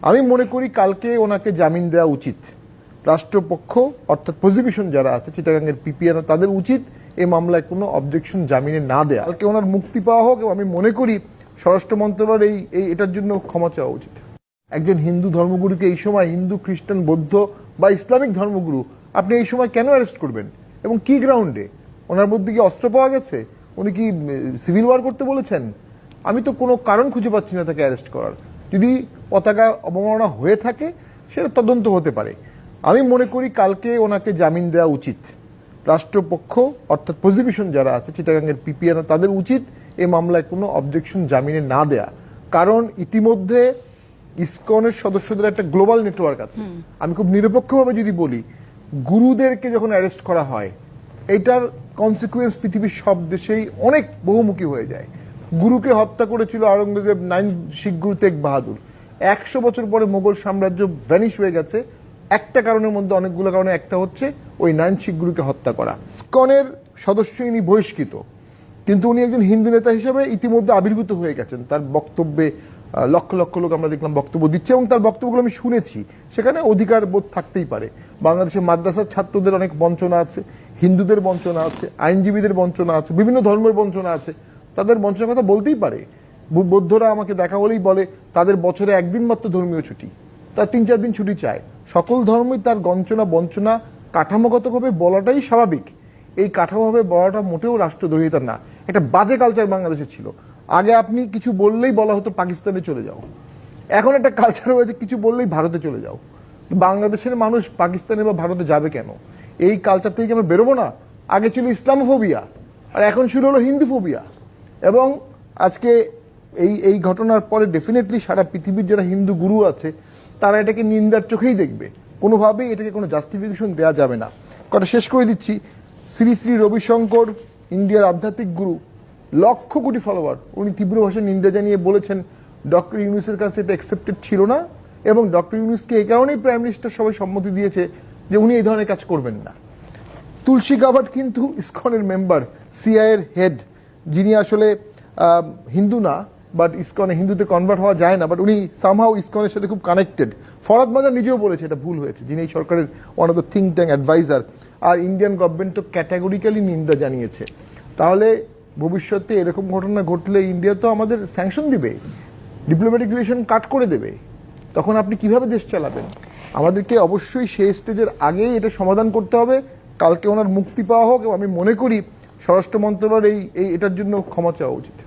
আমি মনে করি কালকে ওনাকে জামিন দেওয়া উচিত। রাষ্ট্রপক্ষ অর্থাৎ প্রসিকিউশন যারা আছে চিটাগাঙ্গের পিপিএন তাদের উচিত এই মামলায় কোনো অবজেকশন জামিনে না দেয়া। কালকে ওনার মুক্তি পাওয়া হোক এবং আমি মনে করি স্বরাষ্ট্র মন্ত্রণালয়ের এটার জন্য ক্ষমা চাওয়া উচিত। একজন হিন্দু ধর্মগুরুকে এই সময় হিন্দু খ্রিস্টান বৌদ্ধ বা ইসলামিক ধর্মগুরু আপনি এই সময় কেন অ্যারেস্ট করবেন এবং কি গ্রাউন্ডে? ওনার মধ্যে কি অস্ত্র পাওয়া গেছে? উনি কি সিভিল ওয়ার করতে বলেছেন? আমি তো কোনো কারণ খুঁজে পাচ্ছি না তাকে অ্যারেস্ট করার। যদি পতাকা অবমাননা হয়ে থাকে সেটা তদন্ত হতে পারে। আমি মনে করি কালকে ওনাকে জামিন দেওয়া উচিত। রাষ্ট্রপক্ষ অর্থাৎ প্রসিকিউশন যারা আছে চিটাগাঙ্গের পিপিএন তাদের উচিত এই মামলায় কোনো অবজেকশন জামিনে না দেয়া। কারণ ইতিমধ্যে ইসকনের সদস্যদের একটা গ্লোবাল নেটওয়ার্ক আছে। আমি খুব নিরপেক্ষভাবে যদি বলি, গুরুদেরকে যখন অ্যারেস্ট করা হয় এইটার কনসিকুয়েন্স পৃথিবীর সব দেশেই অনেক বহুমুখী হয়ে যায়। গুরুকে হত্যা করেছিল আওরঙ্গজেব 9 শিখ গুরু তেগ বাহাদুর। 100 বছর পরে মোগল সাম্রাজ্য ভ্যানিশ হয়ে গেছে একটা কারণের মধ্যে, অনেকগুলো কারণে একটা হচ্ছে ওই 9 শিখ গুরুকে হত্যা করা। ইসকনের সদস্য ইনি বহিষ্কৃত, কিন্তু উনি একজন হিন্দু নেতা হিসেবে ইতিমধ্যে আবির্ভূত হয়ে গেছেন। তার বক্তব্যে লক্ষ লক্ষ লোক আমরা দেখলাম বক্তব্য দিচ্ছে এবং তার বক্তব্যগুলো আমি শুনেছি। সেখানে অধিকার বোধ থাকতেই পারে। বাংলাদেশের মাদ্রাসার ছাত্রদের অনেক বঞ্চনা আছে, হিন্দুদের বঞ্চনা আছে, আইনজীবীদের বঞ্চনা আছে, বিভিন্ন ধর্মের বঞ্চনা আছে। তাদের বঞ্চনার কথা বলতেই পারে। বৌদ্ধরা আমাকে দেখা হলেই বলে তাদের বছরে একদিন মাত্র ধর্মীয় ছুটি, তার 3-4 দিন ছুটি চায়। সকল ধর্মই তার গঞ্চনা বঞ্চনা কাঠামোগতভাবে বলাটাই স্বাভাবিক। এই কাঠামোভাবে বলাটা মোটেও রাষ্ট্রদ্রোহিতা না, একটা বাজে কালচার বাংলাদেশে ছিল। আগে আপনি কিছু বললেই বলা হতো পাকিস্তানে চলে যাও, এখন একটা কালচার হয়েছে কিছু বললেই ভারতে চলে যাও। বাংলাদেশের মানুষ পাকিস্তানে বা ভারতে যাবে কেন? এই কালচার থেকে আমরা বেরোবো না? আগে ছিল ইসলামোফোবিয়া আর এখন শুরু হলো হিন্দুফোবিয়া। এবং আজকে এই ঘটনার পরে ডেফিনেটলি সারা পৃথিবীর যারা হিন্দু গুরু আছে তারা এটাকে নিন্দার চোখেই দেখবে। কোনোভাবেই এটাকে কোনো জাস্টিফিকেশন দেওয়া যাবে না। কথা শেষ করে দিচ্ছি, শ্রী শ্রী রবিশঙ্কর ইন্ডিয়ার আধ্যাত্মিক গুরু, লক্ষ কোটি ফলোয়ার, উনি তীব্র ভাষায় নিন্দা জানিয়ে বলেছেন ডক্টর ইউনূসের কাছে এটা অ্যাকসেপ্টেড ছিল না এবং ডক্টর ইউনূসকে এই কারণেই প্রাইম মিনিস্টার সবাই সম্মতি দিয়েছে যে উনি এই ধরনের কাজ করবেন না। তুলসী গাবাট কিন্তু ইসকনের মেম্বার, সিআইয়ের হেড, যিনি আসলে হিন্দু না, বাট ইসকনে হিন্দুতে কনভার্ট হওয়া যায় না, বাট উনি সামহাও ইসকনের সাথে খুব কানেক্টেড। ফরাদ মাজার নিজেও বলেছে এটা ভুল হয়েছে, যিনি এই সরকারের one of the think tank adviser. আর ইন্ডিয়ান গভর্নমেন্ট তো ক্যাটাগরিক্যালি নিন্দা জানিয়েছে। তাহলে ভবিষ্যতে এরকম ঘটনা ঘটলে ইন্ডিয়া তো আমাদের স্যাংশন দিবে, ডিপ্লোম্যাটিক রিলেশন কাট করে দেবে। তখন আপনি কিভাবে দেশ চালাবেন? আমাদেরকে অবশ্যই সেই স্টেজের আগেই এটা সমাধান করতে হবে। কালকে ওনার মুক্তি পাওয়া হোক এবং আমি মনে করি স্বরাষ্ট্র মন্ত্রণালয়ের এটার জন্য ক্ষমা চাওয়া উচিত।